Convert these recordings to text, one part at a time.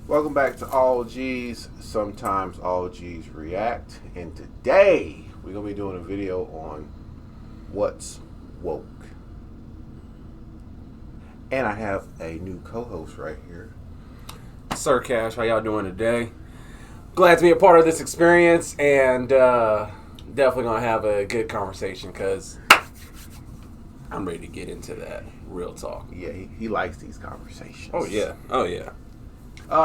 Welcome back to All G's, sometimes All G's React. And today we're going to be doing a video on what's woke. And I have a new co-host right here. Sir Cash, how y'all doing today? Glad to be a part of this experience and definitely going to have a good conversation because I'm ready to get into that real talk. Yeah, he likes these conversations. Oh, yeah. Oh, yeah.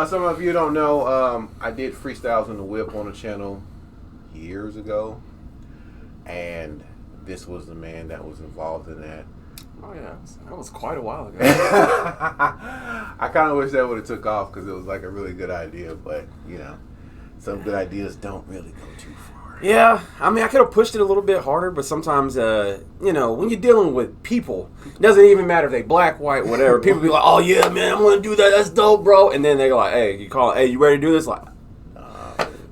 Some of you don't know, I did Freestyles in the Whip on the channel years ago. And this was the man that was involved in that. Oh, yeah. That was quite a while ago. I kind of wish that would have took off because it was like a really good idea. But, you know, some good ideas don't really go too far. Yeah, I mean, I could have pushed it a little bit harder, but sometimes, you know, when you're dealing with people, it doesn't even matter if they black, white, whatever. People be like, oh, yeah, man, I'm going to do that. That's dope, bro. And then they're like, hey, you ready to do this? Like,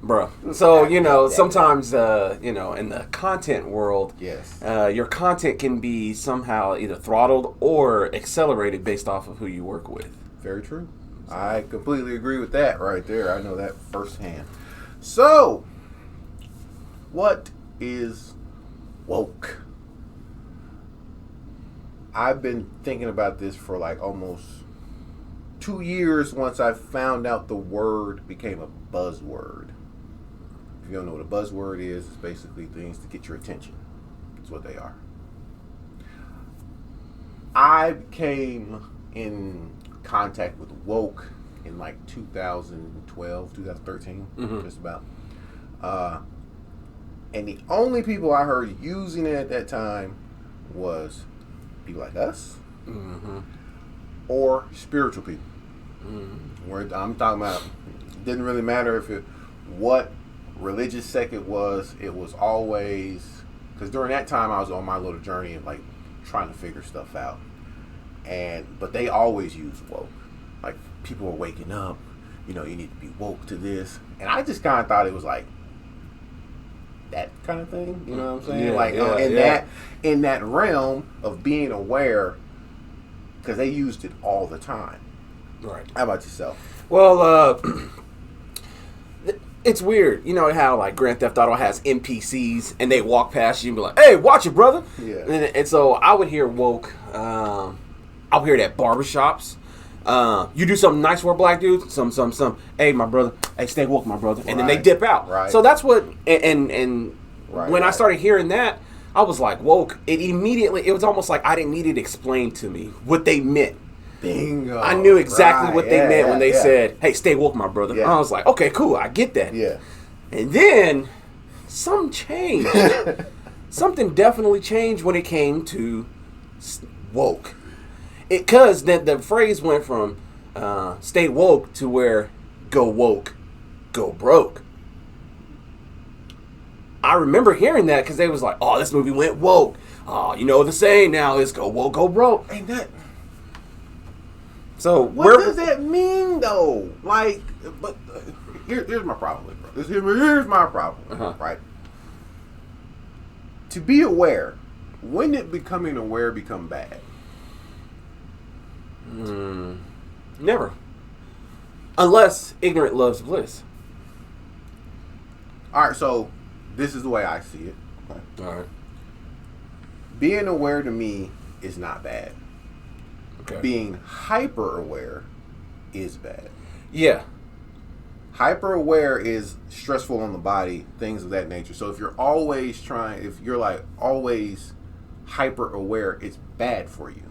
bro. So, you know, sometimes, you know, in the content world, yes, your content can be somehow either throttled or accelerated based off of who you work with. Very true. I completely agree with that right there. I know that firsthand. So, what is woke? I've been thinking about this for like almost 2 years once I found out the word became a buzzword. If you don't know what a buzzword is, it's basically things to get your attention. That's what they are. I came in contact with woke in like 2012, 2013, just about. And the only people I heard using it at that time was people like us or spiritual people. Where I'm talking about, it didn't really matter what religious sect it was always, because during that time I was on my little journey of like trying to figure stuff out. But they always use woke. Like people were waking up, you know, you need to be woke to this. And I just kind of thought it was like, that kind of thing, you know what I'm saying? In that realm of being aware, because they used it all the time. Right. How about yourself? Well, it's weird, you know how like Grand Theft Auto has NPCs and they walk past you and be like, "Hey, watch it, brother." Yeah. And so I would hear woke. I would hear it at barbershops. You do something nice for a black dude, some. Hey, my brother. Hey, stay woke, my brother. And then they dip out. Right. So that's what. And when I started hearing that, I was like, woke. It was almost like I didn't need it explained to me what they meant. Bingo. I knew exactly what they meant when they said, "Hey, stay woke, my brother." Yeah. I was like, okay, cool, I get that. Yeah. And then something changed. Something definitely changed when it came to woke. Because the phrase went from stay woke to where go woke, go broke. I remember hearing that because they was like, oh, this movie went woke. Oh, you know the saying now is go woke, go broke. Ain't that... So what does that mean, though? Like, but here's my problem with it, bro. Here's my problem, right? To be aware, when did becoming aware become bad? Never. Unless ignorant loves bliss. All right, so this is the way I see it. Okay. All right. Being aware to me is not bad. Okay. Being hyper aware is bad. Yeah. Hyper aware is stressful on the body, things of that nature. So if you're always always hyper aware, it's bad for you.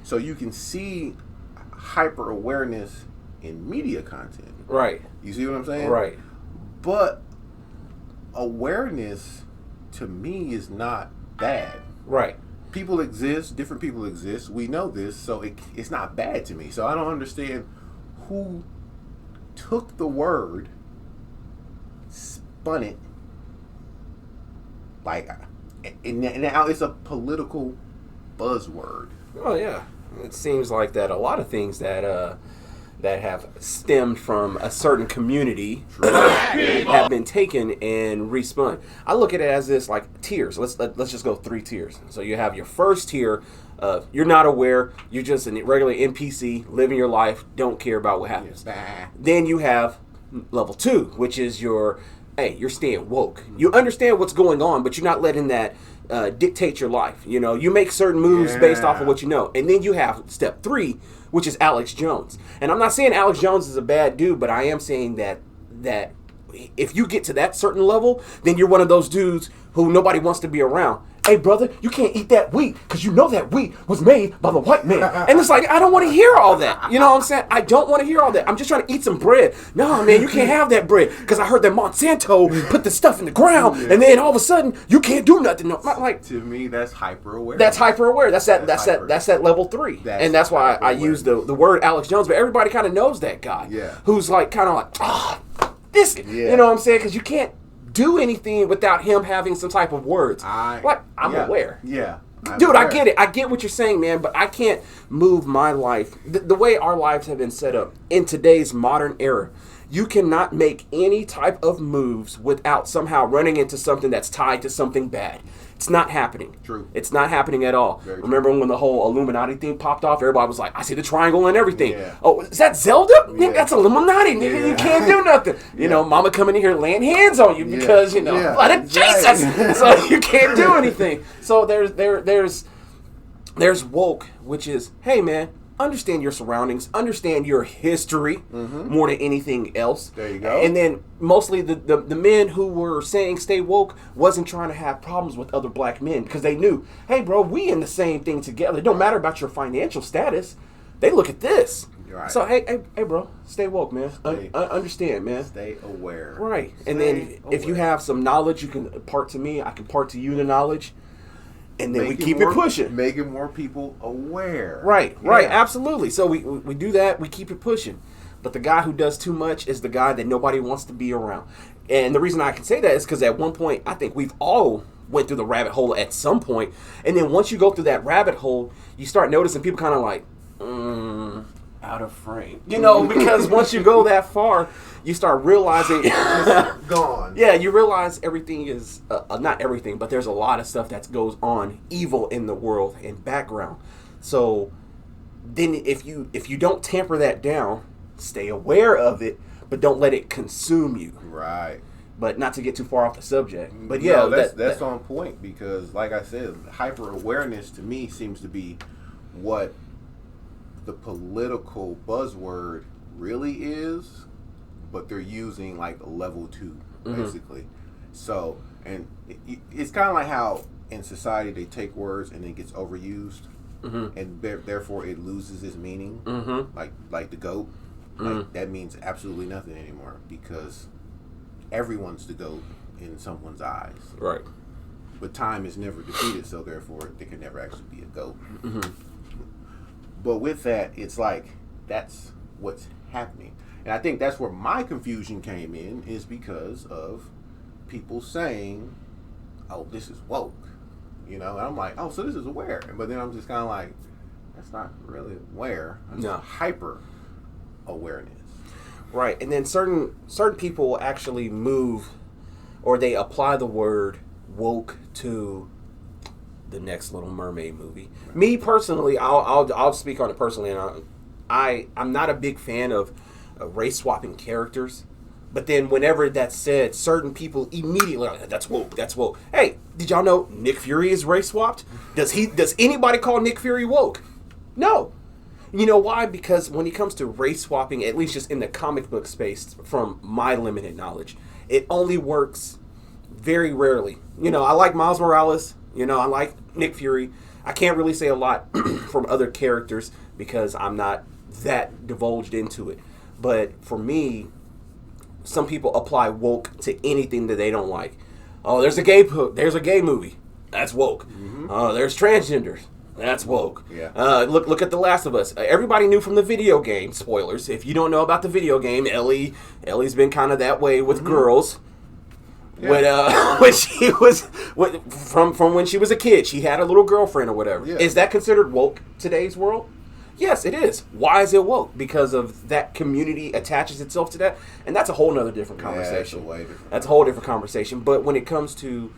So you can see hyper awareness in media content. Right. You see what I'm saying? Right. But awareness to me is not bad. Right. People exist, different people exist. We know this, so it's not bad to me. So I don't understand who took the word, spun it, like, and now it's a political buzzword. Oh yeah. It seems like that a lot of things that that have stemmed from a certain community have been taken and respun. I look at it as this like tiers. Let's just go 3 tiers. So you have your first tier of you're not aware, you're just a regular NPC living your life, don't care about what happens. Then you have level 2, which is your you're staying woke. You understand what's going on, but you're not letting that dictate your life. You know, you make certain moves based off of what you know. And then you have step 3, which is Alex Jones. And I'm not saying Alex Jones is a bad dude, but I am saying that if you get to that certain level, then you're one of those dudes who nobody wants to be around. Hey, brother, you can't eat that wheat because you know that wheat was made by the white man. And it's like, I don't want to hear all that. You know what I'm saying? I don't want to hear all that. I'm just trying to eat some bread. No, man, you can't have that bread because I heard that Monsanto put the stuff in the ground, and then all of a sudden, you can't do nothing. No, like, to me, that's hyper-aware. That's hyper-aware. That's that level 3. And that's why I use the word Alex Jones, but everybody kind of knows that guy. Yeah. Who's like, kind of like, this. Yeah. You know what I'm saying? Because you can't do anything without him having some type of words. I'm aware. Yeah. Dude, aware. I get it. I get what you're saying, man, but I can't move my life. The way our lives have been set up in today's modern era, you cannot make any type of moves without somehow running into something that's tied to something bad. It's not happening. True. It's not happening at all. Remember when the whole Illuminati thing popped off? Everybody was like, I see the triangle and everything. Yeah. Oh, is that Zelda? Yeah. That's Illuminati, nigga. Yeah. You can't do nothing. You know, mama coming in here laying hands on you because, you know, blood of Jesus. So you can't do anything. So there's woke, which is, hey, man, understand your surroundings, understand your history more than anything else. There you go. And then mostly the men who were saying stay woke wasn't trying to have problems with other black men because they knew, hey, bro, we in the same thing together. It don't matter about your financial status. They look at this. Right. So, hey, bro, stay woke, man. Understand, man. Stay aware. Right. And then if you have some knowledge, you can impart to me. I can impart to you the knowledge. And then we keep it pushing. Making more people aware. Right, absolutely. So we do that, we keep it pushing. But the guy who does too much is the guy that nobody wants to be around. And the reason I can say that is because at one point, I think we've all went through the rabbit hole at some point. And then once you go through that rabbit hole, you start noticing people kind of like, out of frame. You know, because once you go that far, you start realizing gone. Yeah, you realize everything is not everything, but there's a lot of stuff that goes on evil in the world and background. So then if you don't tamper that down, stay aware of it, but don't let it consume you. Right. But not to get too far off the subject. But yeah, that's on point because like I said, hyper awareness to me seems to be what the political buzzword really is, but they're using like level 2 basically. So, and it's kind of like how in society they take words and it gets overused, and therefore it loses its meaning. Like the goat, like that means absolutely nothing anymore because everyone's the goat in someone's eyes. Right. But time is never defeated, so therefore there can never actually be a goat. But with that, it's like that's what's happening. And I think that's where my confusion came in is because of people saying, oh, this is woke. You know, and I'm like, oh, so this is aware. But then I'm just kind of like, that's not really aware. That's hyper awareness. Right. And then certain people will actually move or they apply the word woke to the next Little Mermaid movie. Right. Me personally, I'll speak on it personally, and I'm not a big fan of race swapping characters. But then whenever that's said, certain people immediately are like, that's woke, that's woke. Hey, did y'all know Nick Fury is race swapped? Does anybody call Nick Fury woke? No. You know why? Because when it comes to race swapping, at least just in the comic book space, from my limited knowledge, it only works very rarely. You know, I like Miles Morales. You know, I like Nick Fury. I can't really say a lot from other characters because I'm not that divulged into it. But for me, some people apply woke to anything that they don't like. Oh, there's a gay movie. That's woke. There's transgenders. That's woke. Yeah. Look at The Last of Us. Everybody knew from the video game. Spoilers. If you don't know about the video game, Ellie's been kind of that way with girls. Yeah. When she was from when she was a kid, she had a little girlfriend or whatever. Yeah. Is that considered woke today's world? Yes, it is. Why is it woke? Because of that community attaches itself to that, and that's a whole nother different conversation. Yeah, way different. That's a whole different conversation. But when it comes to,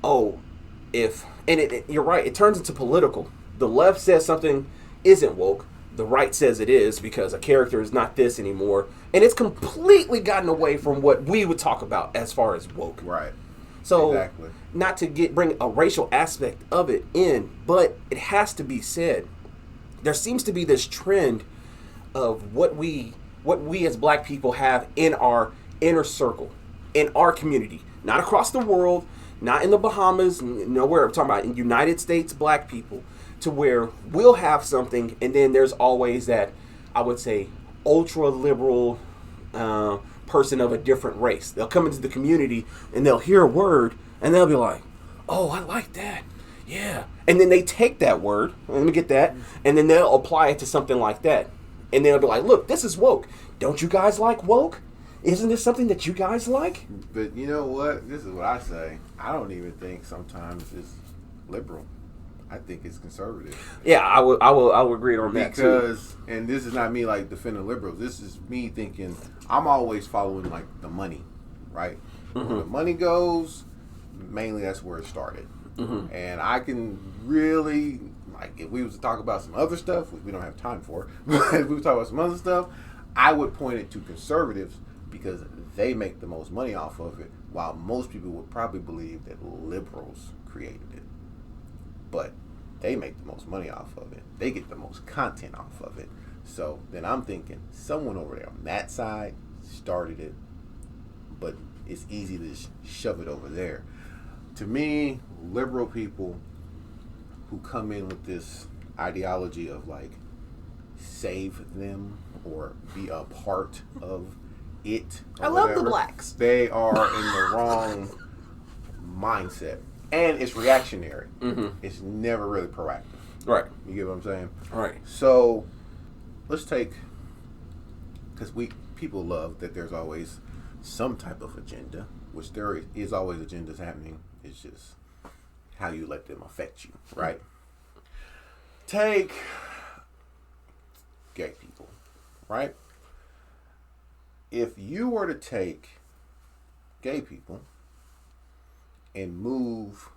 you're right, it turns into political. The left says something isn't woke. The right says it is because a character is not this anymore, and it's completely gotten away from what we would talk about as far as woke. Right. So, exactly. Not to bring a racial aspect of it in, but it has to be said. There seems to be this trend of what we as black people have in our inner circle, in our community, not across the world, not in the Bahamas, nowhere. I'm talking about in United States black people, to where we'll have something, and then there's always that, I would say, ultra liberal person of a different race. They'll come into the community and they'll hear a word and they'll be like, "Oh, I like that. Yeah." And then they take that word, let me get that, and then they'll apply it to something like that. And they'll be like, "Look, this is woke. Don't you guys like woke? Isn't this something that you guys like?" But you know what? This is what I say. I don't even think sometimes it's liberal. I think it's conservative. Yeah, I will agree on that too. Because, and this is not me like defending liberals. This is me thinking I'm always following like the money, right? Where the money goes, mainly that's where it started. And I can really, like, if we was to talk about some other stuff, which we don't have time for, but if we would talk about some other stuff, I would point it to conservatives because they make the most money off of it, while most people would probably believe that liberals created it. But they make the most money off of it. They get the most content off of it. So then I'm thinking someone over there on that side started it, but it's easy to shove it over there. To me, liberal people who come in with this ideology of like save them or be a part of it, I love the blacks. They are in the wrong mindset. And it's reactionary. It's never really proactive. Right. You get what I'm saying? Right. So let's take, because people love that there's always some type of agenda, which there is always agendas happening. It's just how you let them affect you, right? Take gay people, right? If you were to take gay people and move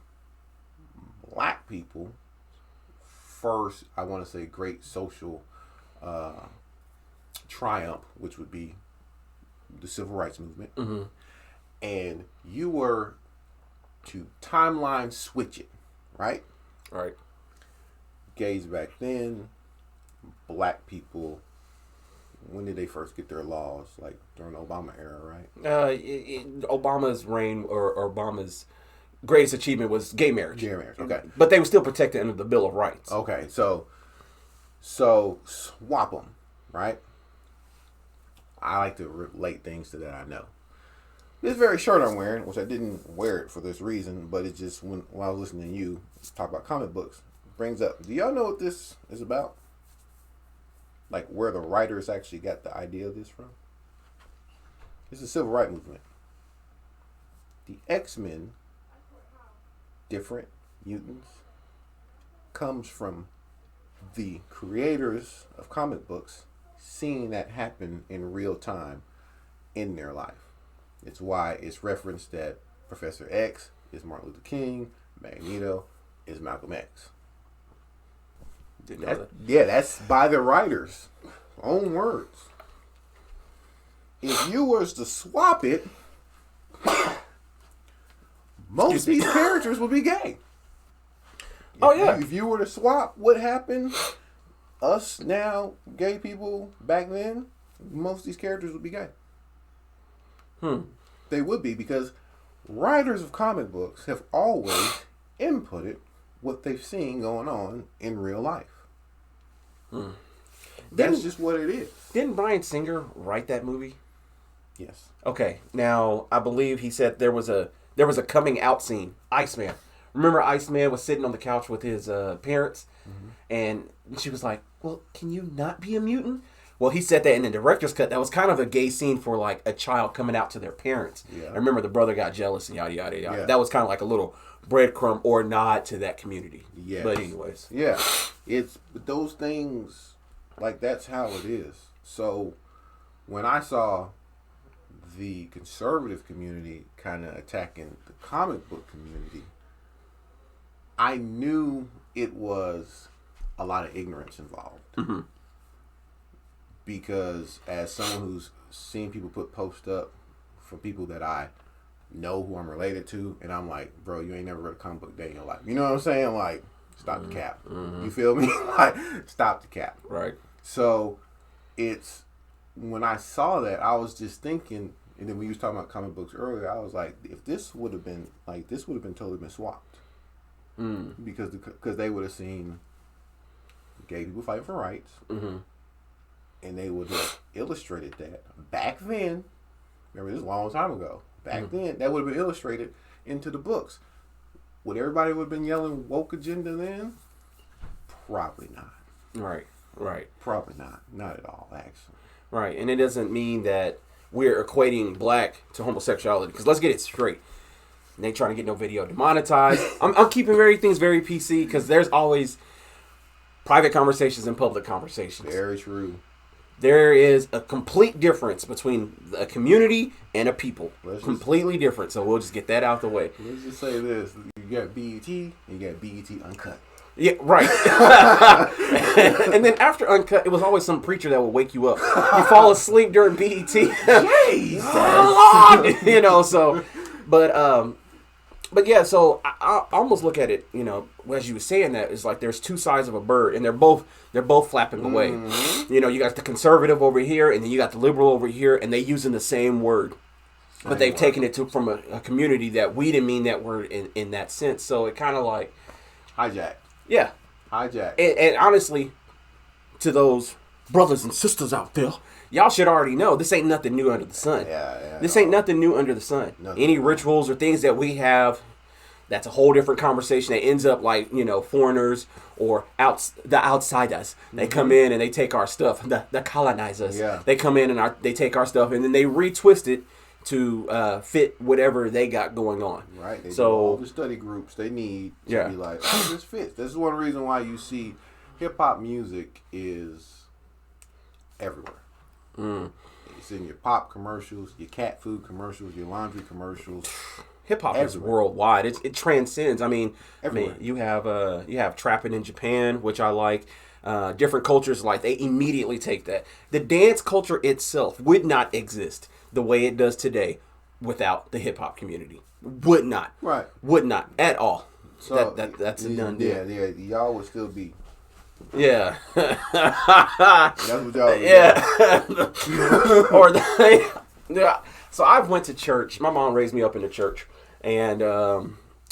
black people first, I want to say great social triumph, which would be the civil rights movement, and you were to timeline switch it, right? Right. Gays back then, black people, when did they first get their laws? Like during the Obama era, right? Obama's reign, or Obama's greatest achievement was gay marriage. Gay marriage, okay. But they were still protected under the Bill of Rights. Okay, so swap them, right? I like to relate things to that I know. This very shirt I'm wearing, which I didn't wear it for this reason, but it just, while I was listening to you talk about comic books, brings up, do y'all know what this is about? Like where the writers actually got the idea of this from? It's the civil rights movement. The X-Men, different mutants, comes from the creators of comic books seeing that happen in real time in their life. It's why it's referenced that Professor X is Martin Luther King, Magneto is Malcolm X. Didn't know that. Yeah, that's by the writers' own words. If you was to swap it, most of these characters would be gay. If you were to swap what happened, us now, gay people back then, most of these characters would be gay. They would be, because writers of comic books have always inputted what they've seen going on in real life. That's just what it is. Didn't Bryan Singer write that movie? Yes. Okay. Now, I believe he said there was a coming out scene. Iceman. Remember, Iceman was sitting on the couch with his parents, and she was like, "Well, can you not be a mutant?" Well, he said that in the director's cut. That was kind of a gay scene for like a child coming out to their parents. Yeah. I remember the brother got jealous and yada yada yada. Yeah. That was kind of like a little breadcrumb or nod to that community. Yeah. But anyways. Yeah. It's those things Like, that's how it is. So when I saw the conservative community kind of attacking the comic book community, I knew it was a lot of ignorance involved. Mm-hmm. Because as someone who's seen people put posts up from people that I know who I'm related to, and I'm like, bro, you ain't never read a comic book day in your life. You know what I'm saying? Like, stop the cap. Mm-hmm. You feel me? Like, stop the cap. Right. So it's, when I saw that, I was just thinking, and then when you was talking about comic books earlier, I was like, if this would have been, like, this would have been totally been swapped. Because they would have seen gay people fighting for rights. Mm-hmm. And they would have illustrated that. Back then, remember this is a long time ago, back then, that would have been illustrated into the books. Would everybody would have been yelling woke agenda then? Probably not. Right. Probably not. Not at all, actually. Right. And it doesn't mean that we're equating black to homosexuality. Because let's get it straight. They trying to get no video demonetized. I'm keeping things very PC because there's always private conversations and public conversations. Very true. There is a complete difference between a community and a people. Completely different. So we'll just get that out the way. Let's just say this. You got BET and you got BET Uncut. Yeah, right. And then after Uncut, it was always some preacher that would wake you up. You fall asleep during BET. Jesus! You know, so... But yeah, so I almost look at it, you know, as you were saying that, it's like there's two sides of a bird, and they're both flapping away. Mm-hmm. You know, you got the conservative over here, and then you got the liberal over here, and they using the same word. But they've taken it from a community that we didn't mean that word in that sense. So it kind of like... Hijack. Yeah. Hijack. And honestly, to those brothers and sisters out there, y'all should already know this ain't nothing new under the sun. Yeah. This ain't nothing new under the sun. Any rituals or things that we have, that's a whole different conversation that ends up like, you know, foreigners or the outsiders. They come in and they take our stuff. The colonizers. Yeah. They come in and they take our stuff and then they retwist it to fit whatever they got going on. Right. They do all the study groups they need to be like, oh, this fits. This is one reason why you see hip-hop music is everywhere. It's in your pop commercials, your cat food commercials, your laundry commercials. Hip hop is worldwide. It transcends. I mean, everywhere. You have trapping in Japan, which I like. Different cultures like they immediately take that. The dance culture itself would not exist the way it does today without the hip hop community. Would not. Right. Would not at all. So that's a done deal. Yeah. Y'all would still be. Yeah. That's what y'all. Yeah. Yeah. So I've went to church. My mom raised me up in the church, and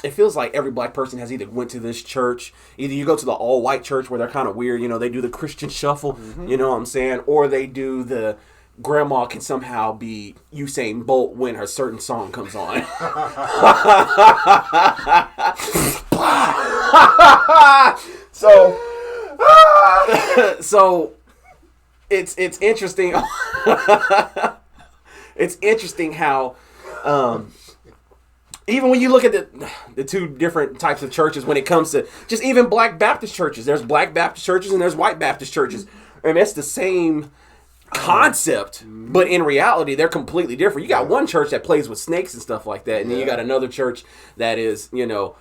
it feels like every black person has either went to this church. Either you go to the all white church where they're kind of weird, you know, they do the Christian shuffle, you know what I'm saying, or they do the grandma can somehow be Usain Bolt when her certain song comes on. So it's interesting. It's interesting how even when you look at the two different types of churches when it comes to just even Black Baptist churches, there's Black Baptist churches and there's White Baptist churches, and that's the same concept, but in reality they're completely different. You got one church that plays with snakes and stuff like that, and then you got another church that is, you know,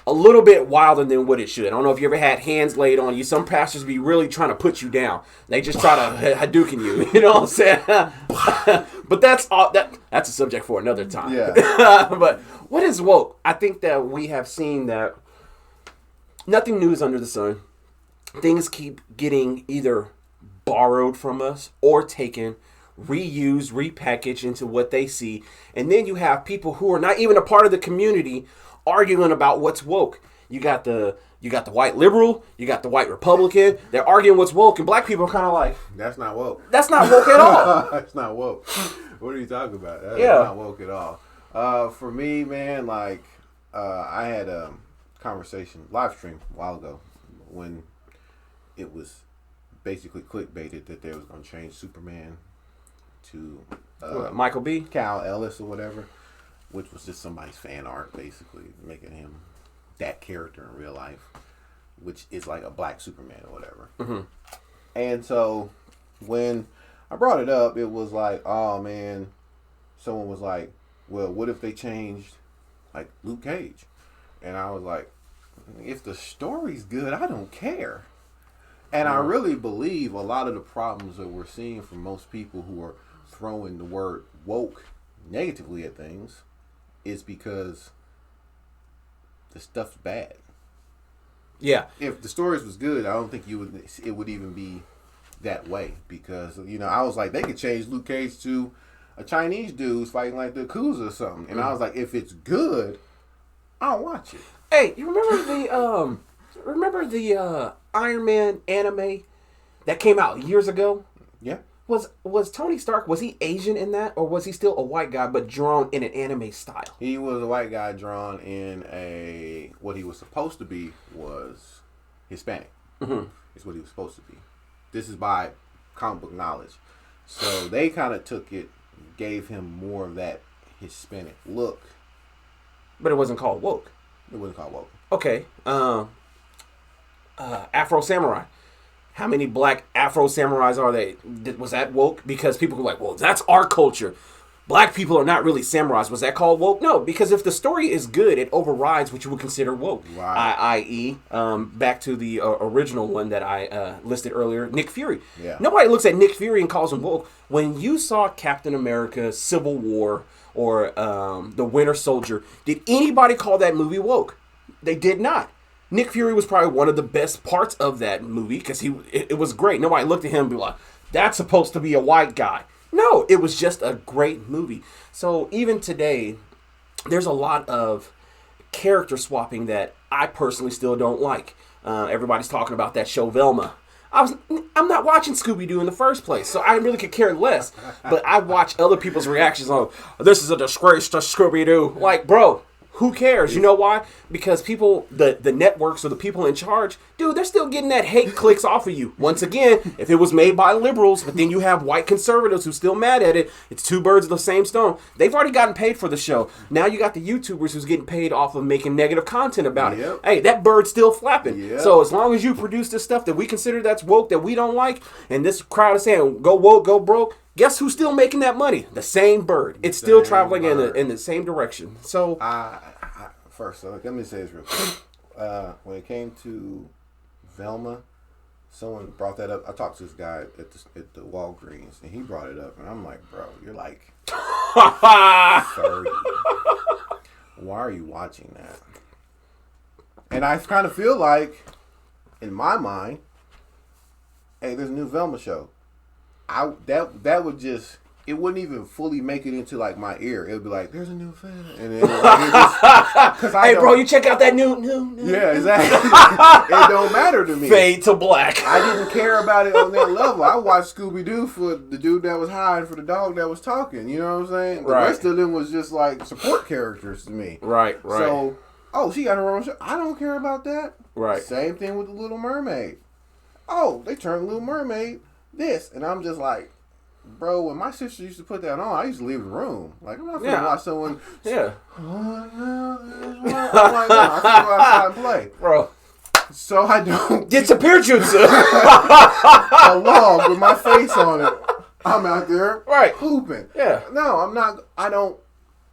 a little bit wilder than what it should. I don't know if you ever had hands laid on you. Some pastors be really trying to put you down. They just try to Hadouken you. You know what I'm saying? But that's a subject for another time. Yeah. But what is woke? I think that we have seen that nothing new is under the sun. Things keep getting either borrowed from us or taken, reused, repackaged into what they see. And then you have people who are not even a part of the community arguing about what's woke. You got the white liberal, you got the white Republican. They're arguing what's woke, and black people are kind of like, that's not woke. That's not woke at all. That's not woke. What are you talking about? That's not woke at all. For me, man, like I had a conversation live stream a while ago when it was basically clickbaited that they was going to change Superman to Michael B. Kal Ellis or whatever, which was just somebody's fan art, basically making him that character in real life, which is like a black Superman or whatever. And so when I brought it up, it was like, oh man, someone was like, well, what if they changed like Luke Cage? And I was like, if the story's good, I don't care. And I really believe a lot of the problems that we're seeing from most people who are throwing the word woke negatively at things is because the stuff's bad. Yeah. If the stories was good, I don't think it would even be that way, because I was like, they could change Luke Cage to a Chinese dude fighting like the Yakuza or something, and I was like, if it's good, I'll watch it. Hey, you remember the Iron Man anime that came out years ago? Yeah. Was Tony Stark, was he Asian in that, or was he still a white guy but drawn in an anime style? He was a white guy drawn in what he was supposed to be was Hispanic. Mm-hmm. Is what he was supposed to be. This is by comic book knowledge. So they kind of took it, gave him more of that Hispanic look. But it wasn't called woke. It wasn't called woke. Okay. Afro Samurai. How many black Afro Samurais are they? Was that woke? Because people were like, well, that's our culture. Black people are not really samurais. Was that called woke? No, because if the story is good, it overrides what you would consider woke. Right. I.e., back to the original one that I listed earlier, Nick Fury. Yeah. Nobody looks at Nick Fury and calls him woke. When you saw Captain America, Civil War, or The Winter Soldier, did anybody call that movie woke? They did not. Nick Fury was probably one of the best parts of that movie because it was great. Nobody looked at him and be like, that's supposed to be a white guy. No, it was just a great movie. So even today, there's a lot of character swapping that I personally still don't like. Everybody's talking about that show Velma. I'm not watching Scooby-Doo in the first place, so I really could care less. But I watch other people's reactions on, this is a disgrace to Scooby-Doo. Like, bro, who cares? You know why? Because people, the networks or the people in charge, dude, they're still getting that hate clicks off of you. Once again, if it was made by liberals, but then you have white conservatives who's still mad at it, it's two birds of the same stone. They've already gotten paid for the show. Now you got the YouTubers who's getting paid off of making negative content about it. Hey, that bird's still flapping. Yep. So as long as you produce this stuff that we consider that's woke, that we don't like, and this crowd is saying, go woke, go broke, guess who's still making that money? The same bird. It's still traveling in the same direction. So first, let me say this real quick. When it came to Velma, someone brought that up. I talked to this guy at the Walgreens, and he brought it up, and I'm like, bro, you're like 30. Why are you watching that? And I kind of feel like, in my mind, hey, there's a new Velma show. That would just, it wouldn't even fully make it into like my ear. It would be like, there's a new film, and then hey, bro, you check out that new. Yeah, exactly. It don't matter to me. Fade to black. I didn't care about it on that level. I watched Scooby-Doo for the dude that was hiding, for the dog that was talking. You know what I'm saying? The rest of them was just like support characters to me. Right. So, she got her own show. I don't care about that. Right. Same thing with the Little Mermaid. Oh, they turned Little Mermaid this, and I'm just like, bro, when my sister used to put that on, I used to leave the room. Like, I'm not going to watch someone. Yeah. I'm like, no, I can go outside and play. Bro. So I don't. Disappear jutsu. A log with my face on it. I'm out there hooping. Yeah. No, I'm not. I don't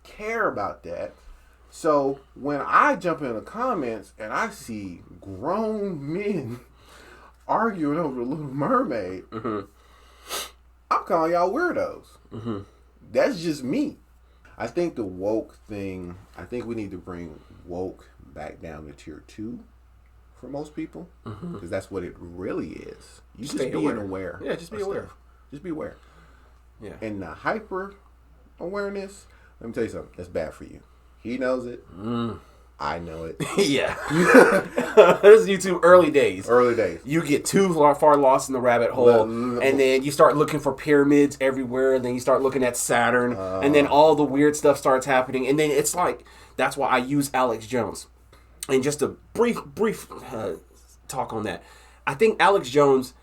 care about that. So when I jump in the comments and I see grown men arguing over Little Mermaid, I'm calling y'all weirdos. That's just me. I think the woke thing, I think we need to bring woke back down to tier 2 for most people, because that's what it really is. You just being aware. Yeah, just be aware. Stuff. Just be aware. Yeah. And the hyper awareness, let me tell you something, that's bad for you. He knows it. I know it. Yeah. This is YouTube early days. Early days. You get too far lost in the rabbit hole, and then you start looking for pyramids everywhere, and then you start looking at Saturn, and then all the weird stuff starts happening, and then it's like, that's why I use Alex Jones. And just a brief talk on that. I think Alex Jones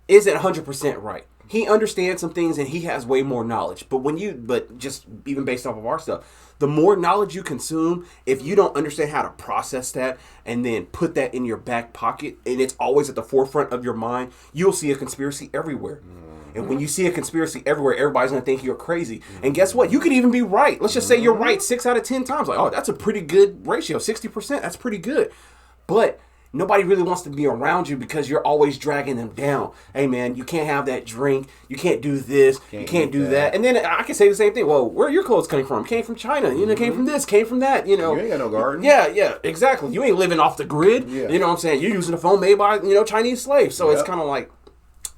isn't 100% right, he understands some things and he has way more knowledge. But just even based off of our stuff, the more knowledge you consume, if you don't understand how to process that and then put that in your back pocket and it's always at the forefront of your mind, you'll see a conspiracy everywhere. And when you see a conspiracy everywhere, everybody's going to think you're crazy. And guess what? You could even be right. Let's just say you're right 6 out of 10 times. Like, oh, that's a pretty good ratio. 60%, that's pretty good. But nobody really wants to be around you because you're always dragging them down. Hey, man, you can't have that drink. You can't do this. You can't do that. And then I can say the same thing. Well, where are your clothes coming from? Came from China. You know, came from this, came from that. You know, you ain't got no garden. Yeah, exactly. You ain't living off the grid. Yeah. You know what I'm saying? You're using a phone made by, Chinese slaves. So it's kind of like,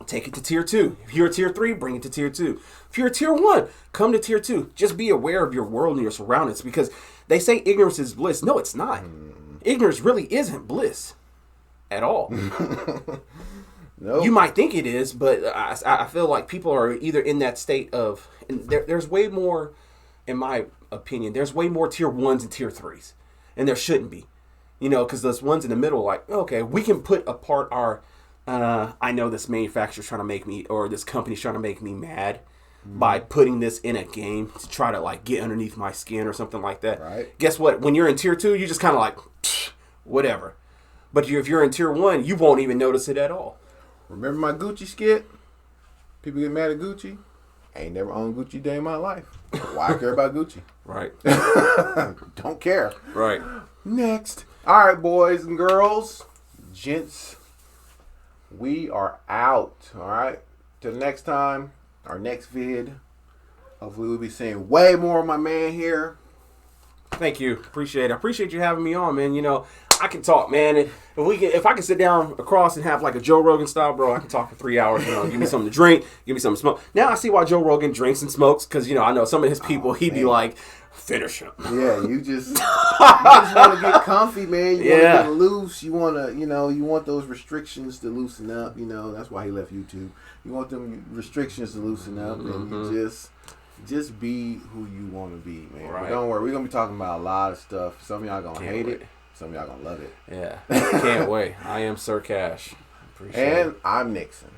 take it to tier 2. If you're a tier 3, bring it to tier 2. If you're a tier 1, come to tier 2. Just be aware of your world and your surroundings because they say ignorance is bliss. No, it's not. Ignorance really isn't bliss at all. Nope. You might think it is, but I feel like people are either in that state of, and there's way more, in my opinion, there's way more tier 1s and tier 3s. And there shouldn't be. Because those ones in the middle, like, okay, we can put apart our, I know this manufacturer's trying to make me, or this company's trying to make me mad by putting this in a game to try to, like, get underneath my skin or something like that. Right. Guess what? When you're in tier 2, you just kind of like, whatever. But if you're in tier 1, you won't even notice it at all. Remember my Gucci skit? People get mad at Gucci. I ain't never owned Gucci day in my life. Why I care about Gucci? Right. Don't care. Right. Next. All right, boys and girls, gents, we are out. All right. Till next time, our next vid. Hopefully we'll be seeing way more of my man here. Thank you. Appreciate it. I appreciate you having me on, man. I can talk, man. If I can sit down across and have like a Joe Rogan style, bro, I can talk for 3 hours. Give me something to drink, give me something to smoke. Now I see why Joe Rogan drinks and smokes because I know some of his people. He'd be like, finish him. Yeah, you just want to get comfy, man. You want to get loose. You want to, you want those restrictions to loosen up. That's why he left YouTube. You want them restrictions to loosen up, and you just be who you want to be, man. Right. But don't worry, we're gonna be talking about a lot of stuff. Some of y'all gonna hate it. Some of y'all gonna love it. Yeah, can't wait. I am Sir Cash. Appreciate it. And I'm Nixon.